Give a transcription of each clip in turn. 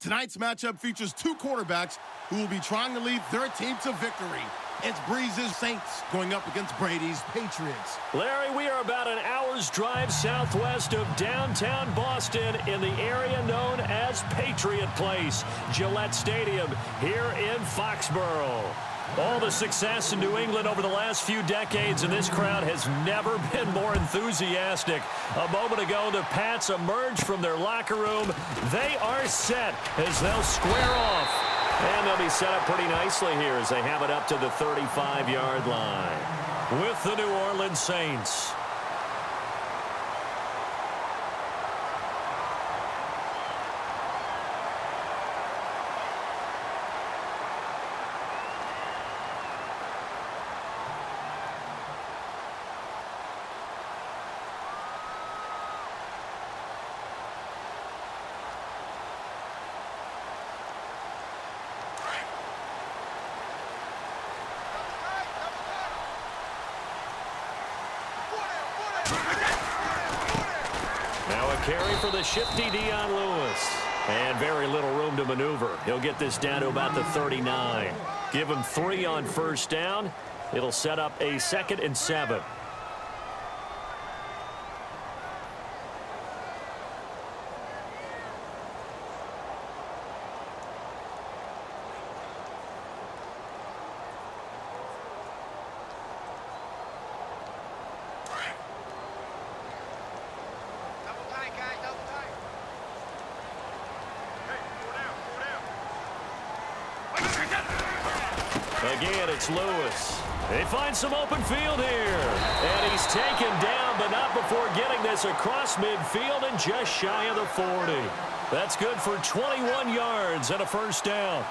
Tonight's matchup features two quarterbacks who will be trying to lead their team to victory. It's Breeze's Saints going up against Brady's Patriots. Larry, we are about an hour's drive southwest of downtown Boston in the area known as Patriot Place, Gillette Stadium here in Foxborough. All the success in New England over the last few decades, and this crowd has never been more enthusiastic. A moment ago, the Pats emerged from their locker room. They are set as they'll square off. And they'll be set up pretty nicely here as they have it up to the 35-yard line with the New Orleans Saints. Now a carry for the shifty Dion Lewis. And very little room to maneuver. He'll get this down to about the 39. Give him 3 on first down. It'll set up a 2nd and 7. Again, it's Lewis. They find some open field here. And he's taken down, but not before getting this across midfield and just shy of the 40. That's good for 21 yards and a first down.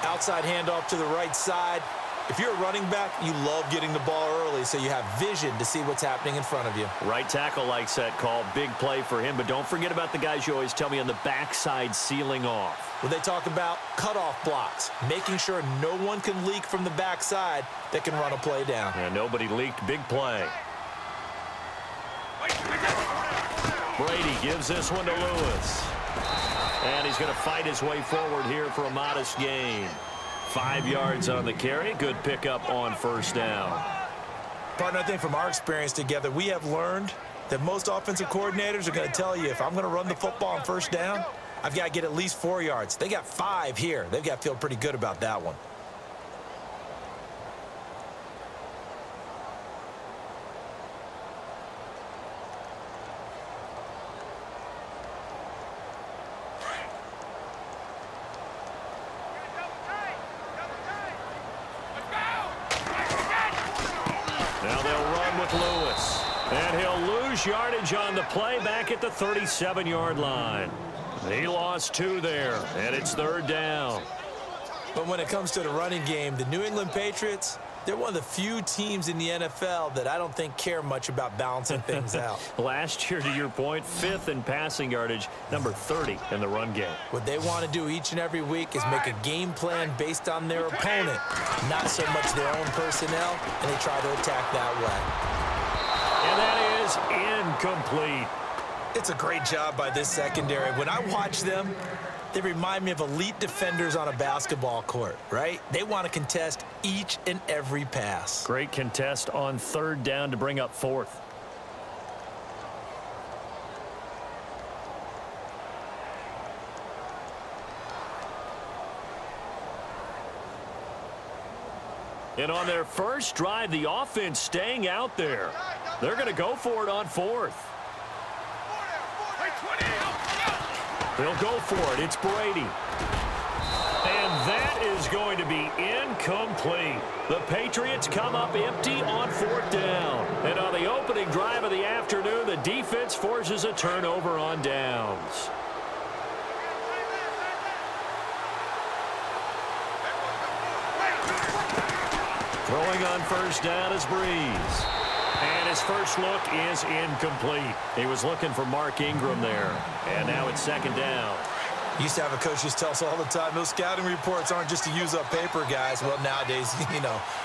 Outside handoff to the right side. If you're a running back, you love getting the ball early so you have vision to see what's happening in front of you. Right tackle likes that call. Big play for him, but don't forget about the guys you always tell me on the backside sealing off. Well, they talk about cutoff blocks, making sure no one can leak from the backside that can run a play down. And nobody leaked. Big play. Brady gives this one to Lewis. And he's going to fight his way forward here for a modest gain. 5 yards on the carry. Good pickup on first down. Partner, I think from our experience together, we have learned that most offensive coordinators are going to tell you if I'm going to run the football on first down, I've got to get at least 4 yards. They got 5 here. They've got to feel pretty good about that one. Now they'll run with Lewis. And he'll lose yardage on the play back at the 37-yard line. He lost 2 there, and it's 3rd down. But when it comes to the running game, the New England Patriots, they're one of the few teams in the NFL that I don't think care much about balancing things out. Last year, to your point, 5th in passing yardage, number 30 in the run game. What they want to do each and every week is make a game plan based on their opponent, not so much their own personnel, and they try to attack that way. And that is incomplete. It's a great job by this secondary. When I watch them, they remind me of elite defenders on a basketball court, right? They want to contest each and every pass. Great contest on 3rd down to bring up 4th. And on their first drive, the offense staying out there. They're going to go for it on 4th. They'll go for it. It's Brady. And that is going to be incomplete. The Patriots come up empty on 4th down. And on the opening drive of the afternoon, the defense forces a turnover on downs. Throwing on first down is Breeze. And his first look is incomplete. He was looking for Mark Ingram there. And now it's 2nd down. Used to have a coach just tell us all the time, those scouting reports aren't just to use up paper, guys. Well, nowadays,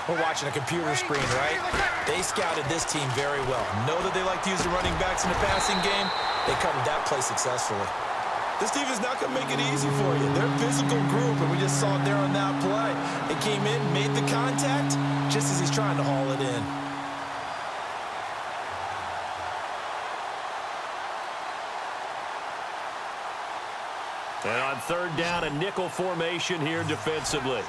we're watching a computer screen, right? They scouted this team very well. Know that they like to use the running backs in the passing game. They covered that play successfully. This defense is not going to make it easy for you. They're a physical group, and we just saw it there on that play. They came in, made the contact, just as he's trying to haul it in. And on third down, a nickel formation here defensively.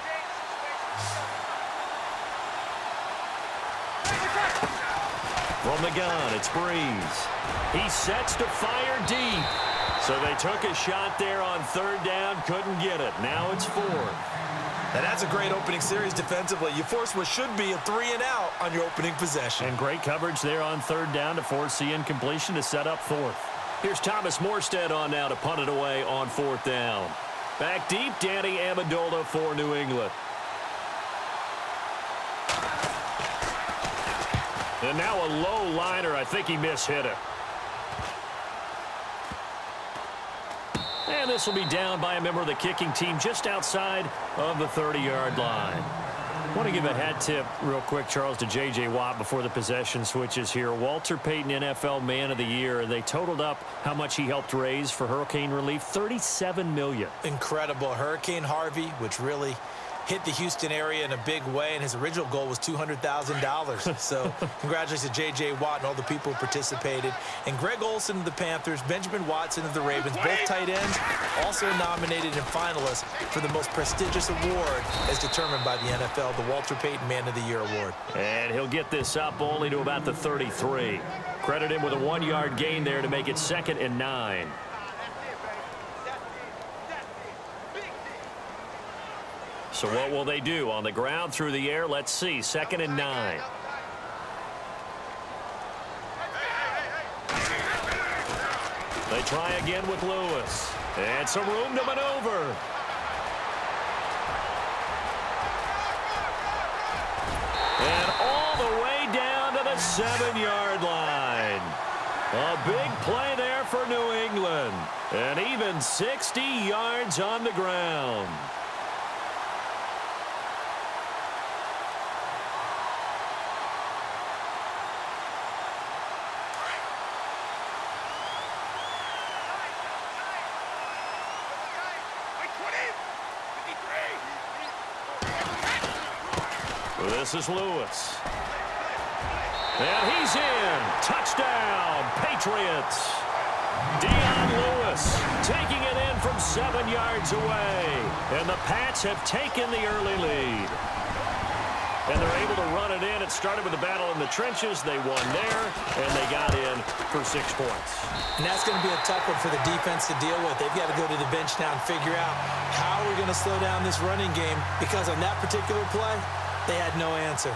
From the gun, it's Breeze. He sets to fire deep. So they took a shot there on third down, couldn't get it. Now it's fourth. Now that's a great opening series defensively. You force what should be a 3-and-out on your opening possession. And great coverage there on third down to force the incompletion to set up fourth. Here's Thomas Morstead on now to punt it away on fourth down. Back deep, Danny Amendola for New England. And now a low liner. I think he mishit it. And this will be down by a member of the kicking team just outside of the 30-yard line. I want to give a hat tip real quick, Charles, to J.J. Watt before the possession switches here. Walter Payton, NFL Man of the Year. They totaled up how much he helped raise for hurricane relief, $37 million. Incredible. Hurricane Harvey, which really hit the Houston area in a big way, and his original goal was $200,000. So congratulations to J.J. Watt and all the people who participated. And Greg Olsen of the Panthers, Benjamin Watson of the Ravens, both tight ends, also nominated and finalists for the most prestigious award as determined by the NFL, the Walter Payton Man of the Year Award. And he'll get this up only to about the 33. Credit him with a 1-yard gain there to make it 2nd and 9. So what will they do? On the ground, through the air, let's see. 2nd and 9. They try again with Lewis. And some room to maneuver. And all the way down to the 7-yard line. A big play there for New England. And even 60 yards on the ground. This is Lewis. And he's in. Touchdown, Patriots. Dion Lewis taking it in from 7 yards away. And the Pats have taken the early lead. And they're able to run it in. It started with a battle in the trenches. They won there, and they got in for 6 points. And that's going to be a tough one for the defense to deal with. They've got to go to the bench now and figure out how we're going to slow down this running game, because on that particular play, they had no answer.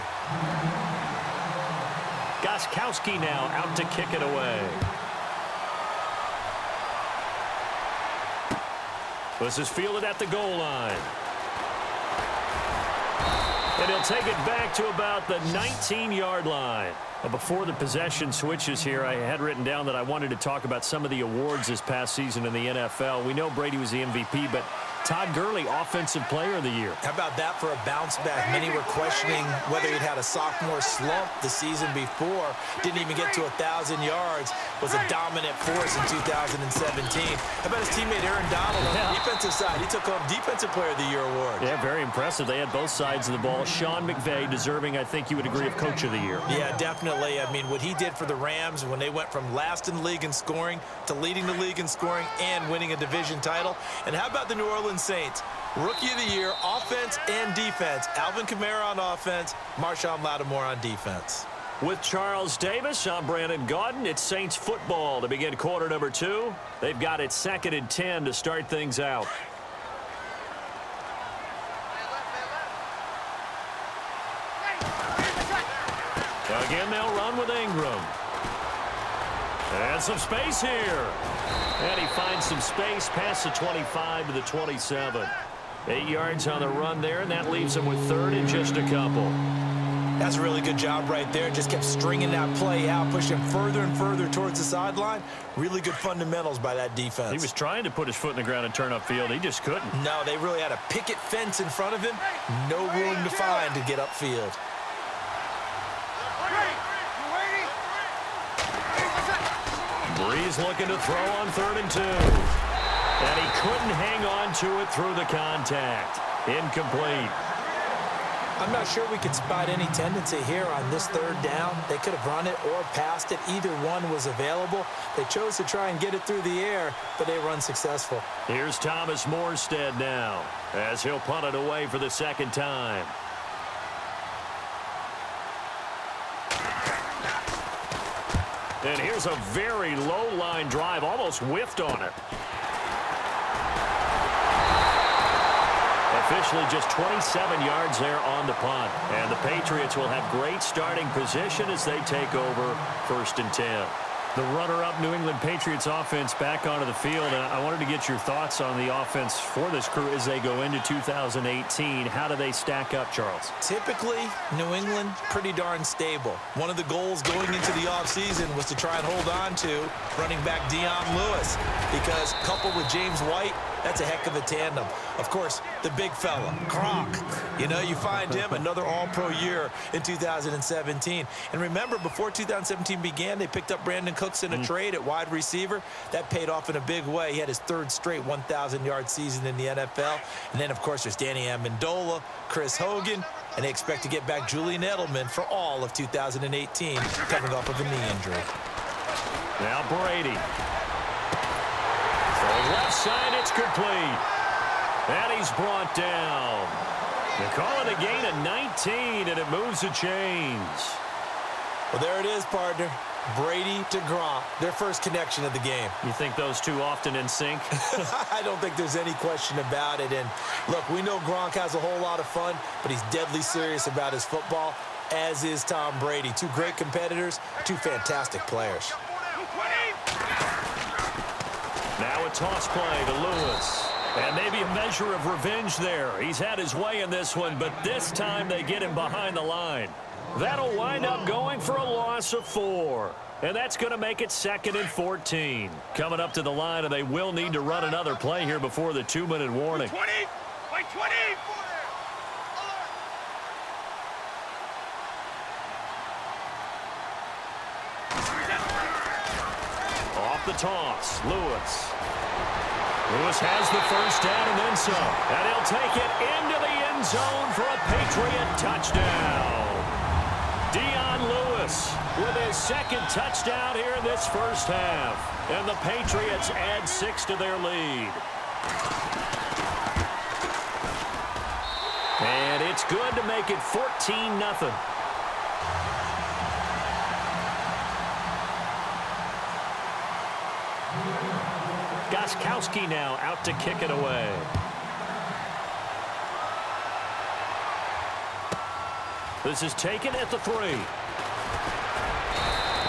Gostkowski now out to kick it away. This is fielded at the goal line. And he'll take it back to about the 19-yard line. Before the possession switches here, I had written down that I wanted to talk about some of the awards this past season in the NFL. We know Brady was the MVP, but Todd Gurley, Offensive Player of the Year. How about that for a bounce back? Many were questioning whether he'd had a sophomore slump the season before. Didn't even get to 1,000 yards. Was a dominant force in 2017. How about his teammate Aaron Donald on the defensive side? He took home Defensive Player of the Year award. Yeah, very impressive. They had both sides of the ball. Sean McVay deserving, I think you would agree, of Coach of the Year. Yeah, definitely. I mean, what he did for the Rams when they went from last in the league in scoring to leading the league in scoring and winning a division title. And how about the New Orleans Saints? Rookie of the Year, offense and defense. Alvin Kamara on offense, Marshawn Lattimore on defense. With Charles Davis, I'm Brandon Gaudin. It's Saints football to begin quarter number 2. They've got it 2nd and 10 to start things out. Again, they'll run with Ingram. And some space here. And he finds some space past the 25 to the 27. 8 yards on the run there, and that leaves him with 3rd and just a couple. That's a really good job right there. Just kept stringing that play out, pushing further and further towards the sideline. Really good fundamentals by that defense. He was trying to put his foot in the ground and turn upfield. He just couldn't. No, they really had a picket fence in front of him. No room to find to get upfield. Breeze looking to throw on 3rd and 2. And he couldn't hang on to it through the contact. Incomplete. I'm not sure we could spot any tendency here on this third down. They could have run it or passed it. Either one was available. They chose to try and get it through the air, but they were unsuccessful. Here's Thomas Morstead now as he'll punt it away for the second time. And here's a very low line drive, almost whiffed on it. Officially just 27 yards there on the punt. And the Patriots will have great starting position as they take over 1st and 10. The runner-up New England Patriots offense back onto the field. And I wanted to get your thoughts on the offense for this crew as they go into 2018. How do they stack up, Charles? Typically, New England, pretty darn stable. One of the goals going into the offseason was to try and hold on to running back Dion Lewis, because coupled with James White, that's a heck of a tandem. Of course, the big fella, Gronk. You know, you find him another all-pro year in 2017. And remember, before 2017 began, they picked up Brandon Cooks in a trade at wide receiver. That paid off in a big way. He had his 3rd straight 1,000-yard season in the NFL. And then, of course, there's Danny Amendola, Chris Hogan, and they expect to get back Julian Edelman for all of 2018, coming off of a knee injury. Now Brady. Left side, it's complete. And he's brought down. They call it a gain of 19, and it moves the chains. Well, there it is, partner. Brady to Gronk, their first connection of the game. You think those two often in sync? I don't think there's any question about it. And, look, we know Gronk has a whole lot of fun, but he's deadly serious about his football, as is Tom Brady. Two great competitors, two fantastic players. Now a toss play to Lewis. And maybe a measure of revenge there. He's had his way in this one, but this time they get him behind the line. That'll wind up going for a loss of 4. And that's going to make it 2nd and 14. Coming up to the line, and they will need to run another play here before the 2-minute warning. 20! Play 20! Off the toss, Lewis. Lewis has the first down and then some. And he'll take it into the end zone for a Patriot touchdown. Dion Lewis with his 2nd touchdown here in this first half. And the Patriots add 6 to their lead. And it's good to make it 14-0. Gostkowski now out to kick it away. This is taken at the 3.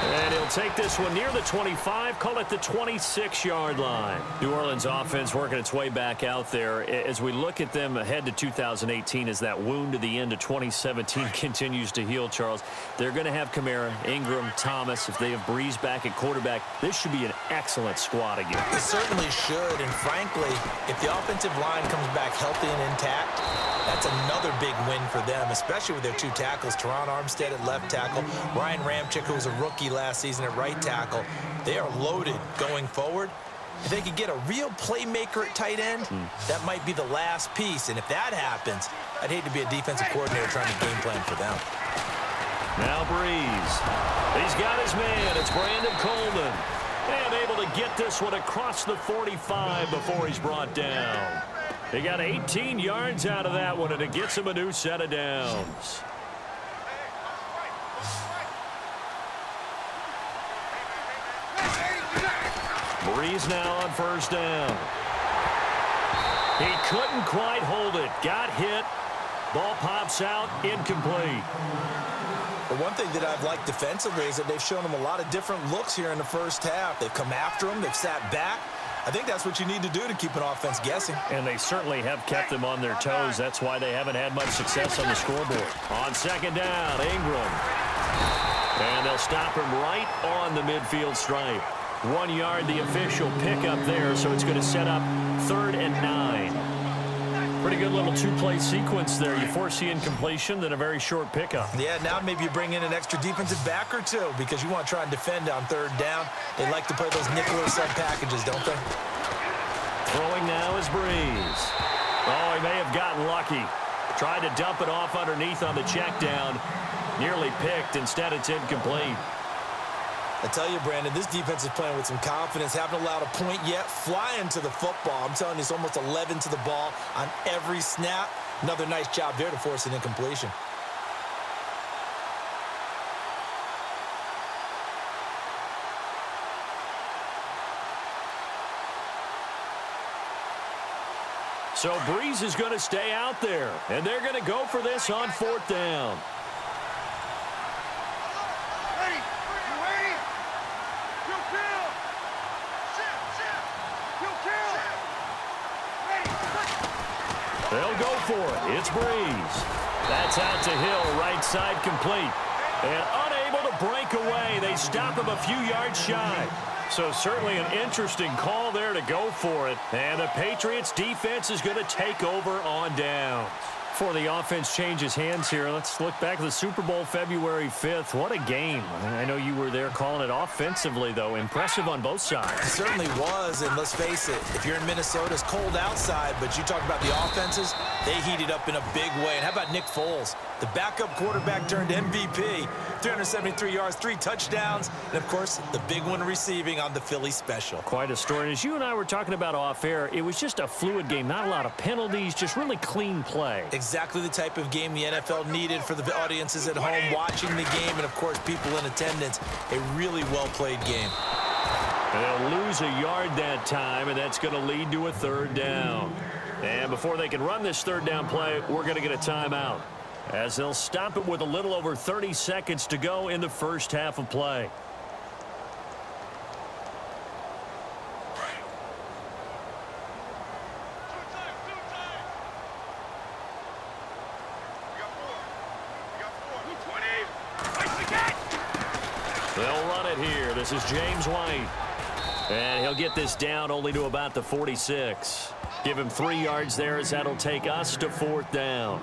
And he'll take this one near the 25, call it the 26-yard line. New Orleans offense working its way back out there. As we look at them ahead to 2018, as that wound to the end of 2017 continues to heal, Charles, they're going to have Kamara, Ingram, Thomas. If they have Breeze back at quarterback, this should be an excellent squad again. It certainly should, and frankly, if the offensive line comes back healthy and intact, that's another big win for them, especially with their 2 tackles, Teron Armstead at left tackle, Ryan Ramczyk, who was a rookie last season at right tackle. They are loaded going forward. If they could get a real playmaker at tight end, that might be the last piece. And if that happens, I'd hate to be a defensive coordinator trying to game plan for them. Now Breeze. He's got his man. It's Brandon Coleman. And able to get this one across the 45 before he's brought down. They got 18 yards out of that one, and it gets him a new set of downs. Breeze now on first down. He couldn't quite hold it. Got hit. Ball pops out. Incomplete. The one thing that I've liked defensively is that they've shown him a lot of different looks here in the first half. They've come after him. They've sat back. I think that's what you need to do to keep an offense guessing. And they certainly have kept them on their toes. That's why they haven't had much success on the scoreboard. On second down, Ingram. And they'll stop him right on the midfield stripe. 1 yard, the official pickup there, so it's going to set up 3rd and 9. Pretty good little 2-play sequence there. You force the incompletion, then a very short pickup. Yeah, now maybe you bring in an extra defensive back or 2 because you want to try and defend on 3rd down. They like to play those nickel or sub packages, don't they? Throwing now is Breeze. Oh, he may have gotten lucky. Tried to dump it off underneath on the check down. Nearly picked. Instead, it's incomplete. I tell you, Brandon, this defense is playing with some confidence. Haven't allowed a point yet. Flying to the football. I'm telling you, it's almost 11 to the ball on every snap. Another nice job there to force an incompletion. So Breeze is going to stay out there, and they're going to go for this on 4th down. They'll go for it. It's Breeze. That's out to Hill, right side complete. And unable to break away. They stop him a few yards shy. So certainly an interesting call there to go for it. And the Patriots defense is going to take over on downs. Before the offense changes hands here, let's look back at the Super Bowl February 5th. What a game. I know you were there calling it offensively, though. Impressive on both sides. It certainly was, and let's face it, if you're in Minnesota, it's cold outside, but you talk about the offenses, they heated up in a big way. And how about Nick Foles? The backup quarterback turned MVP, 373 yards, 3 touchdowns, and, of course, the big one receiving on the Philly special. Quite a story. And as you and I were talking about off air, it was just a fluid game, not a lot of penalties, just really clean play. Exactly the type of game the NFL needed for the audiences at home watching the game and, of course, people in attendance. A really well-played game. They'll lose a yard that time, and that's going to lead to a 3rd down. And before they can run this 3rd down play, we're going to get a timeout, as they'll stop it with a little over 30 seconds to go in the first half of play. They'll run it here. This is James White. And he'll get this down only to about the 46. Give him 3 yards there, as that'll take us to 4th down.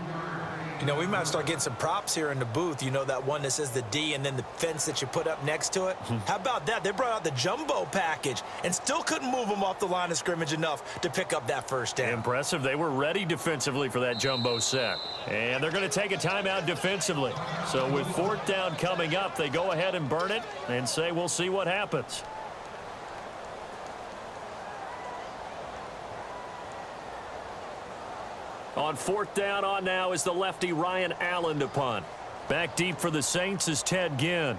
You know, we might start getting some props here in the booth. You know, that one that says the D and then the fence that you put up next to it? How about that? They brought out the jumbo package and still couldn't move them off the line of scrimmage enough to pick up that 1st down. Impressive. They were ready defensively for that jumbo set. And they're going to take a timeout defensively. So with 4th down coming up, they go ahead and burn it and say we'll see what happens. On 4th down on now is the lefty Ryan Allen to punt. Back deep for the Saints is Ted Ginn.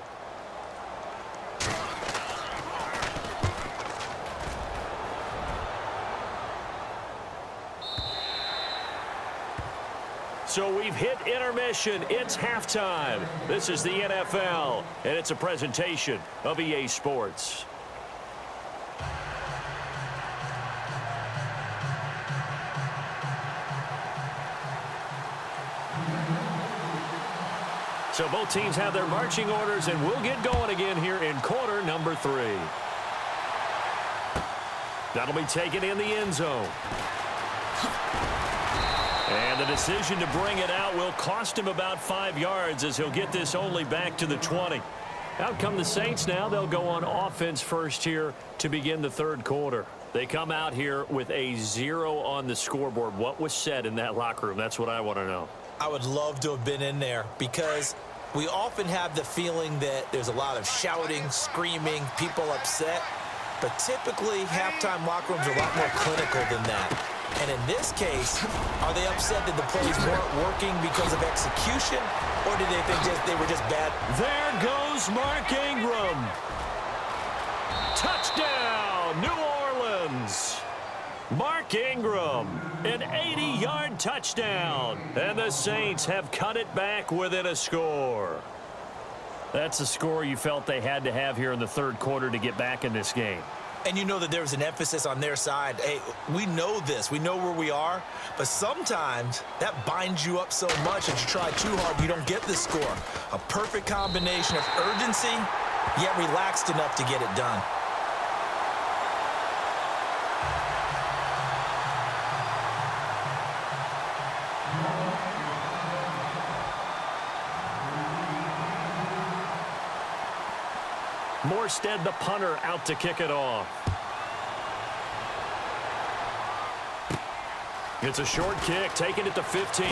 So we've hit intermission. It's halftime. This is the NFL, and it's a presentation of EA Sports. So both teams have their marching orders, and we'll get going again here in quarter number 3. That'll be taken in the end zone. And the decision to bring it out will cost him about 5 yards, as he'll get this only back to the 20. Out come the Saints now. They'll go on offense first here to begin the 3rd quarter. They come out here with a 0 on the scoreboard. What was said in that locker room? That's what I want to know. I would love to have been in there, because we often have the feeling that there's a lot of shouting, screaming, people upset. But typically, halftime locker rooms are a lot more clinical than that. And in this case, are they upset that the plays weren't working because of execution, or did they think they were just bad? There goes Mark Ingram. Touchdown, New Orleans. Mark Ingram, an 80-yard touchdown. And the Saints have cut it back within a score. That's a score you felt they had to have here in the 3rd quarter to get back in this game. And you know that there was an emphasis on their side. Hey, we know this. We know where we are. But sometimes that binds you up so much that you try too hard, you don't get the score. A perfect combination of urgency, yet relaxed enough to get it done. Morstead, the punter, out to kick it off. It's a short kick, taking it to 15.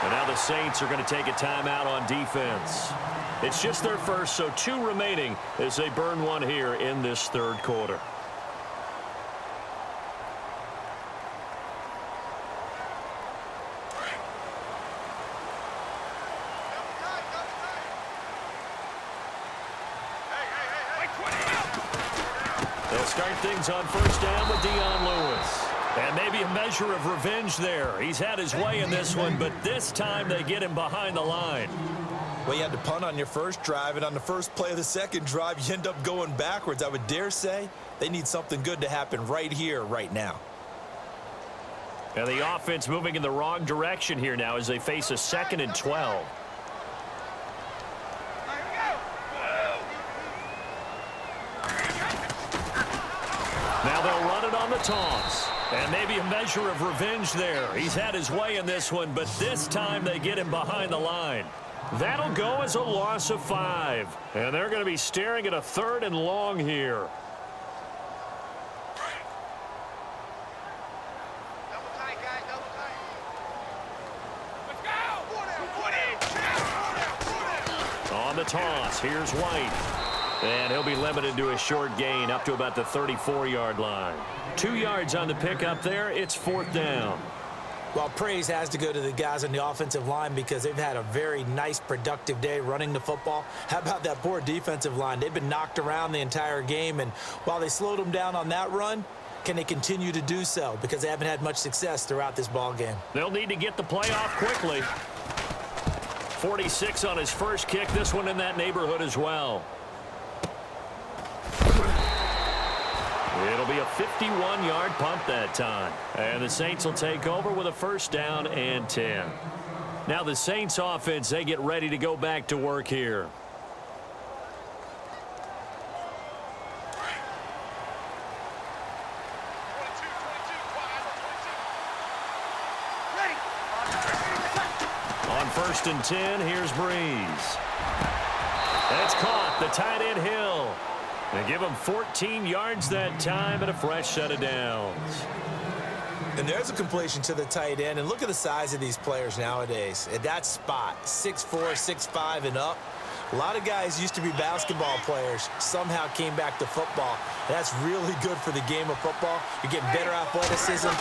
And now the Saints are going to take a timeout on defense. It's just their first, so 2 remaining as they burn one here in this third quarter. They'll start things on first down with Dion Lewis. And maybe a measure of revenge there. He's had his way in this one, but this time they get him behind the line. Well, you had to punt on your first drive, and on the first play of the second drive, you end up going backwards. I would dare say they need something good to happen right here, right now. And the offense moving in the wrong direction here now as they face a 2nd and 12. Now they'll run it on the toss. And maybe a measure of revenge there. He's had his way in this one, but this time they get him behind the line. That'll go as a loss of 5. And they're going to be staring at a 3rd and long here. Double tight, guys, double tight. Let's go! On the toss, here's White. And he'll be limited to a short gain up to about the 34-yard line. 2 yards on the pickup there. It's 4th down. Well, praise has to go to the guys on the offensive line because they've had a very nice, productive day running the football. How about that poor defensive line? They've been knocked around the entire game, and while they slowed them down on that run, can they continue to do so? Because they haven't had much success throughout this ball game. They'll need to get the play off quickly. 46 on his first kick. This one in that neighborhood as well. It'll be a 51-yard punt that time. And the Saints will take over with a 1st down and 10. Now the Saints offense, they get ready to go back to work here. On 1st and 10, here's Breeze. That's caught. The tight end Hill. They give him 14 yards that time and a fresh set of downs. And there's a completion to the tight end. And look at the size of these players nowadays. At that spot, 6'4", 6'5", and up. A lot of guys used to be basketball players, somehow came back to football. That's really good for the game of football. You're getting better athleticism,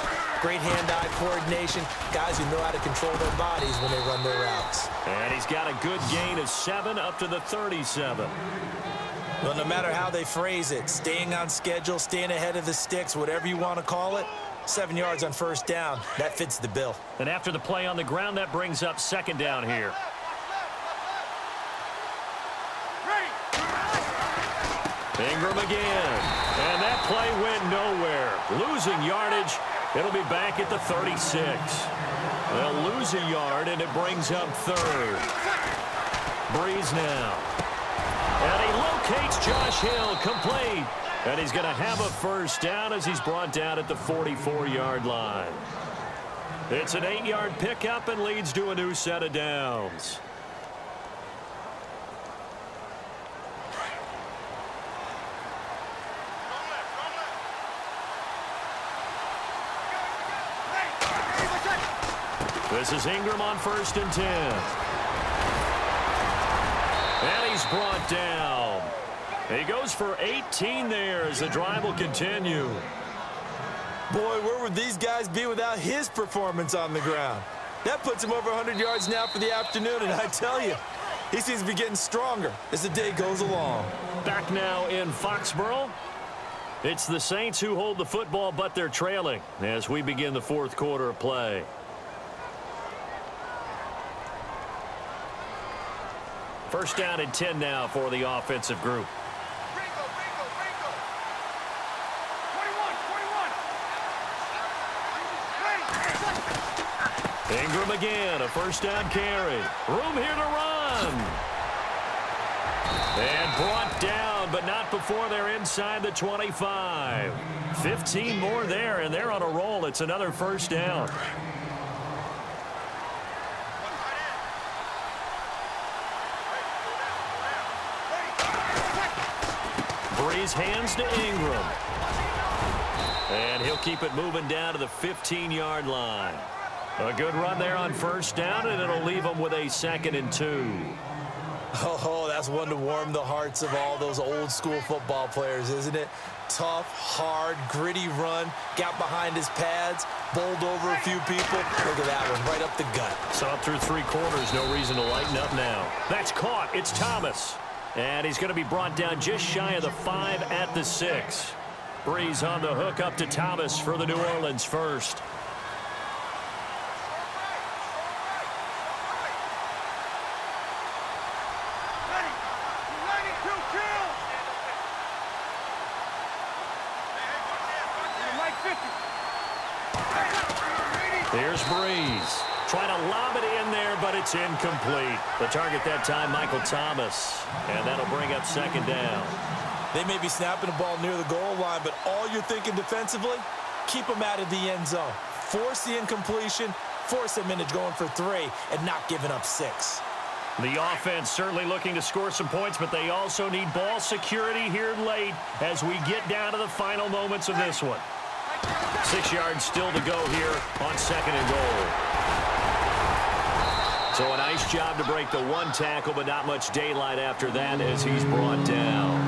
great hand-eye coordination, guys who know how to control their bodies when they run their routes. And he's got a good gain of 7 up to the 37. Well, no matter how they phrase it, staying on schedule, staying ahead of the sticks, whatever you want to call it, 7 yards on 1st down, that fits the bill. And after the play on the ground, that brings up 2nd down here. Ingram again. And that play went nowhere. Losing yardage. It'll be back at the 36. They'll lose a yard, and it brings up 3rd. Breeze now. And he locates Josh Hill, complete. And he's going to have a 1st down as he's brought down at the 44-yard line. It's an 8-yard pickup and leads to a new set of downs. This is Ingram on 1st and 10. And he's brought down. He goes for 18 there as the drive will continue. Boy, where would these guys be without his performance on the ground? That puts him over 100 yards now for the afternoon, and I tell you, he seems to be getting stronger as the day goes along. Back now in Foxborough. It's the Saints who hold the football, but they're trailing as we begin the 4th quarter of play. First down and 10 now for the offensive group. Ringo. 21. Ingram again, a 1st down carry. Room here to run. And brought down, but not before they're inside the 25. 15 more there, and they're on a roll. It's another 1st down. Breeze hands to Ingram. And he'll keep it moving down to the 15-yard line. A good run there on first down, and it'll leave them with a 2nd and 2. Oh, that's one to warm the hearts of all those old-school football players, isn't it? Tough, hard, gritty run, got behind his pads, bowled over a few people. Look at that one, right up the gut. Saw it through 3 quarters, no reason to lighten up now. That's caught, it's Thomas. And he's going to be brought down just shy of the 5 at the 6. Breeze on the hook up to Thomas for the New Orleans first. Here's Breeze. Trying to lob it in there, but it's incomplete. The target that time, Michael Thomas. And that'll bring up 2nd down. They may be snapping the ball near the goal line, but all you're thinking defensively, keep them out of the end zone. Force the incompletion, force them into going for 3, and not giving up 6. The offense certainly looking to score some points, but they also need ball security here late as we get down to the final moments of this one. 6 yards still to go here on 2nd and goal. So a nice job to break the 1 tackle, but not much daylight after that as he's brought down.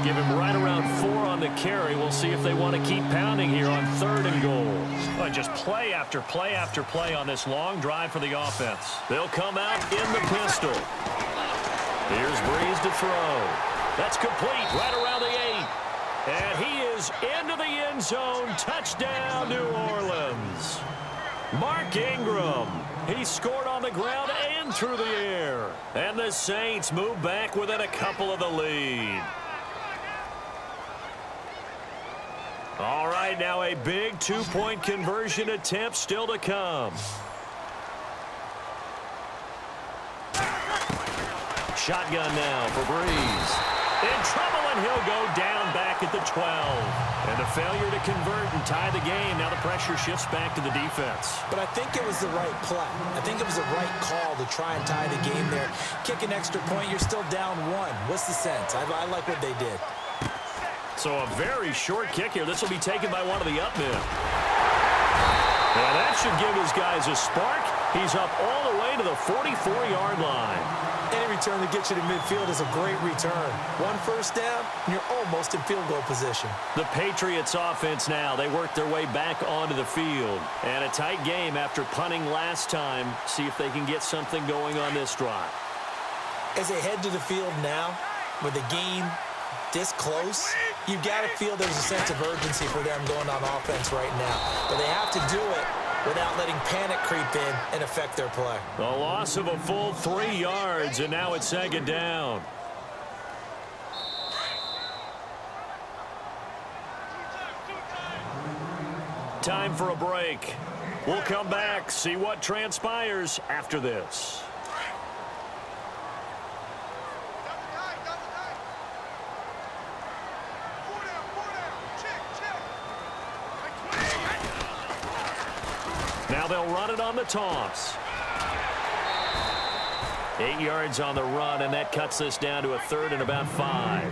Give him right around 4 on the carry. We'll see if they want to keep pounding here on 3rd and goal. Just play after play after play on this long drive for the offense. They'll come out in the pistol. Here's Breeze to throw. That's complete right around the 8. And he is into the end zone. Touchdown, New Orleans. Mark Ingram. He scored on the ground and through the air. And the Saints move back within a couple of the lead. All right, now a big 2-point conversion attempt still to come. Shotgun now for Breeze. In trouble, and he'll go down back at the 12. And a failure to convert and tie the game. Now the pressure shifts back to the defense. But I think it was the right play. I think it was the right call to try and tie the game there. Kick an extra point, you're still down 1. What's the sense? I like what they did. So a very short kick here. This will be taken by one of the up men. And that should give his guys a spark. He's up all the way to the 44-yard line. Any return that gets you to midfield is a great return. 1 first down, and you're almost in field goal position. The Patriots offense now, they work their way back onto the field. And a tight game after punting last time. See if they can get something going on this drive. As they head to the field now, with the game this close, you've got to feel there's a sense of urgency for them going on offense right now. But they have to do it without letting panic creep in and affect their play. A loss of a full 3 yards, and now it's 2nd down. Time for a break. We'll come back, see what transpires after this. Now they'll run it on the toss. 8 yards on the run, and that cuts this down to a 3rd and about 5.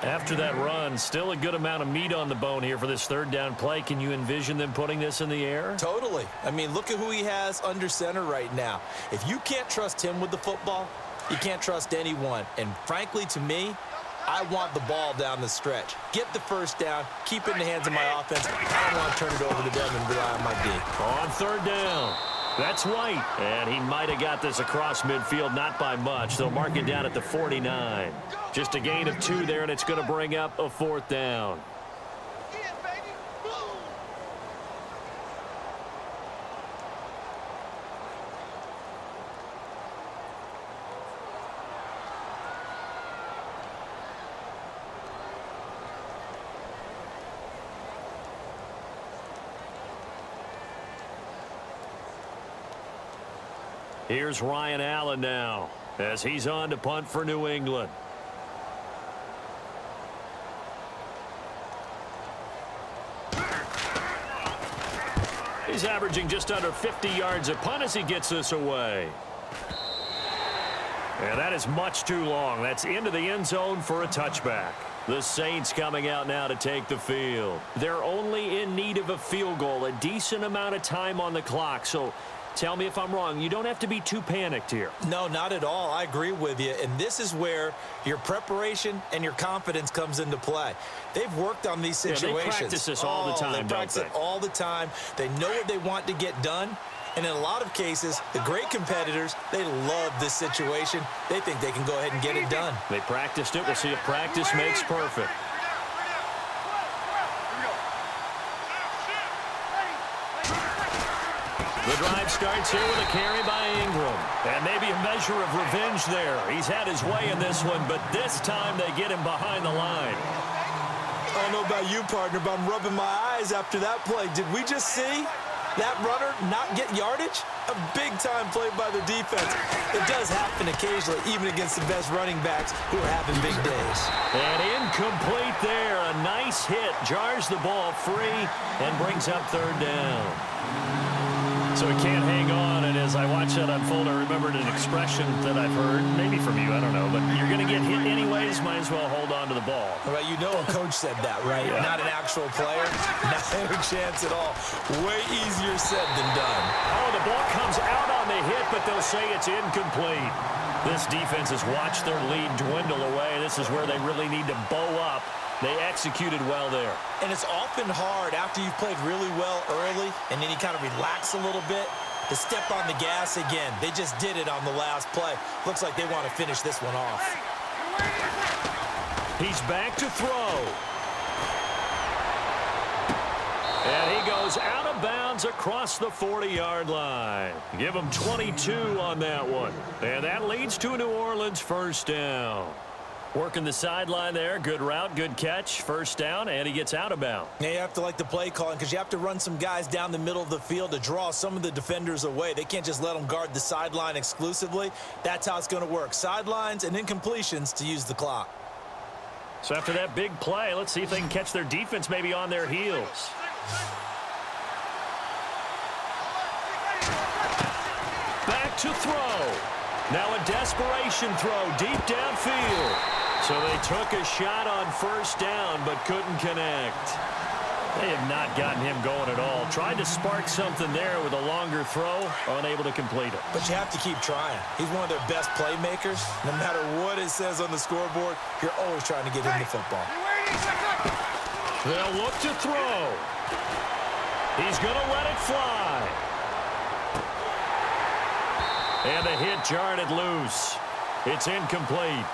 After that run, still a good amount of meat on the bone here for this 3rd down play. Can you envision them putting this in the air? Totally. I mean, look at who he has under center right now. If you can't trust him with the football, you can't trust anyone. And frankly, to me, I want the ball down the stretch. Get the first down, keep it in the hands of my offense. I don't want to turn it over to them and rely on my D. On 3rd down. That's White. And he might have got this across midfield, not by much. They'll mark it down at the 49. Just a gain of 2 there, and it's going to bring up a 4th down. Here's Ryan Allen now as he's on to punt for New England. He's averaging just under 50 yards a punt as he gets this away. And that is much too long. That's into the end zone for a touchback. The Saints coming out now to take the field. They're only in need of a field goal, a decent amount of time on the clock. So tell me if I'm wrong. You don't have to be too panicked here. No, not at all. I agree with you. And this is where your preparation and your confidence comes into play. They've worked on these situations. Yeah, they practice this all the time, They practice it all the time. They know what they want to get done. And in a lot of cases, the great competitors, they love this situation. They think they can go ahead and get it done. They practiced it. We'll see if practice makes perfect. The drive starts here with a carry by Ingram. And maybe a measure of revenge there. He's had his way in this one, but this time they get him behind the line. I don't know about you, partner, but I'm rubbing my eyes after that play. Did we just see that runner not get yardage? A big-time play by the defense. It does happen occasionally, even against the best running backs who are having big days. And incomplete there. A nice hit. Jars the ball free and brings up third down. So he can't hang on, and as I watch that unfold, I remembered an expression that I've heard, maybe from you, I don't know, but you're going to get hit anyways, might as well hold on to the ball. Well, you know a coach said that, right? Yeah. Not an actual player. Not a chance at all. Way easier said than done. Oh, the ball comes out on the hit, but they'll say it's incomplete. This defense has watched their lead dwindle away. This is where they really need to bow up. They executed well there. And it's often hard after you've played really well early and then you kind of relax a little bit to step on the gas again. They just did it on the last play. Looks like they want to finish this one off. He's back to throw. And he goes out of bounds across the 40-yard line. Give him 22 on that one. And that leads to a New Orleans first down. Working the sideline there. Good route, good catch. First down, and he gets out of bounds. Yeah, you have to like the play calling because you have to run some guys down the middle of the field to draw some of the defenders away. They can't just let them guard the sideline exclusively. That's how it's going to work. Sidelines and incompletions to use the clock. So after that big play, let's see if they can catch their defense maybe on their heels. Back to throw. Now a desperation throw deep downfield. So they took a shot on first down but couldn't connect. They have not gotten him going at all. Tried to spark something there with a longer throw, unable to complete it. But you have to keep trying. He's one of their best playmakers. No matter what it says on the scoreboard, you're always trying to get him the football. They'll look to throw. He's going to let it fly. And the hit jarred it loose. It's incomplete.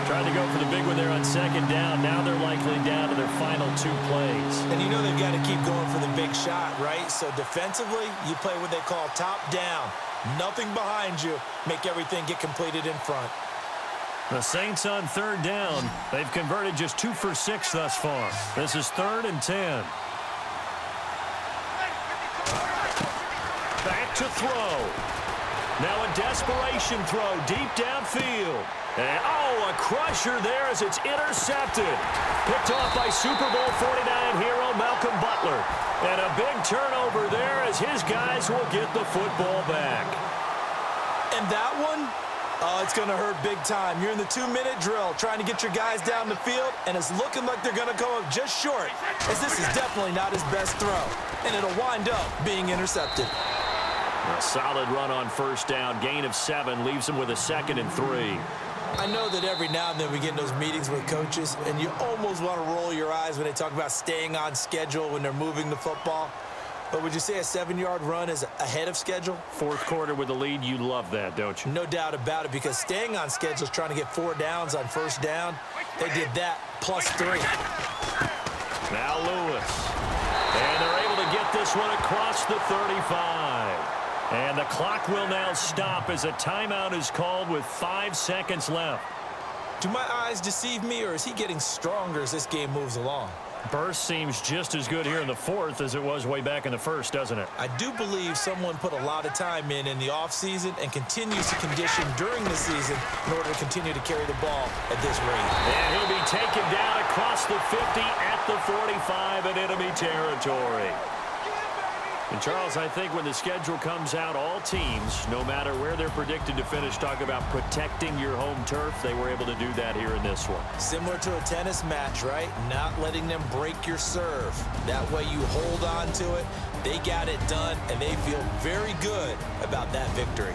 Trying to go for the big one there on second down. Now they're likely down to their final two plays. And you know they've got to keep going for the big shot, right? So defensively, you play what they call top down. Nothing behind you. Make everything get completed in front. The Saints on third down. They've converted just 2 for 6 thus far. This is 3rd and 10. Back to throw. Now a desperation throw deep downfield. And, oh, a crusher there as it's intercepted. Picked off by Super Bowl 49 hero Malcolm Butler. And a big turnover there as his guys will get the football back. And that one, oh, it's going to hurt big time. You're in the 2-minute drill trying to get your guys down the field, and it's looking like they're going to come up just short, as this is definitely not his best throw. And it'll wind up being intercepted. A solid run on first down. Gain of 7 leaves him with a 2nd and 3. I know that every now and then we get in those meetings with coaches, and you almost want to roll your eyes when they talk about staying on schedule when they're moving the football. But would you say a 7-yard run is ahead of schedule? 4th quarter with the lead, you love that, don't you? No doubt about it, because staying on schedule is trying to get 4 downs on first down. They did that plus 3. Now Lewis. And they're able to get this one across the 35. And the clock will now stop as a timeout is called with 5 seconds left. Do my eyes deceive me, or is he getting stronger as this game moves along? Burst seems just as good here in the 4th as it was way back in the 1st, doesn't it? I do believe someone put a lot of time in the offseason and continues to condition during the season in order to continue to carry the ball at this rate. And he'll be taken down across the 50 at the 45 in enemy territory. And, Charles, I think when the schedule comes out, all teams, no matter where they're predicted to finish, talk about protecting your home turf. They were able to do that here in this one. Similar to a tennis match, right? Not letting them break your serve. That way you hold on to it. They got it done, and they feel very good about that victory.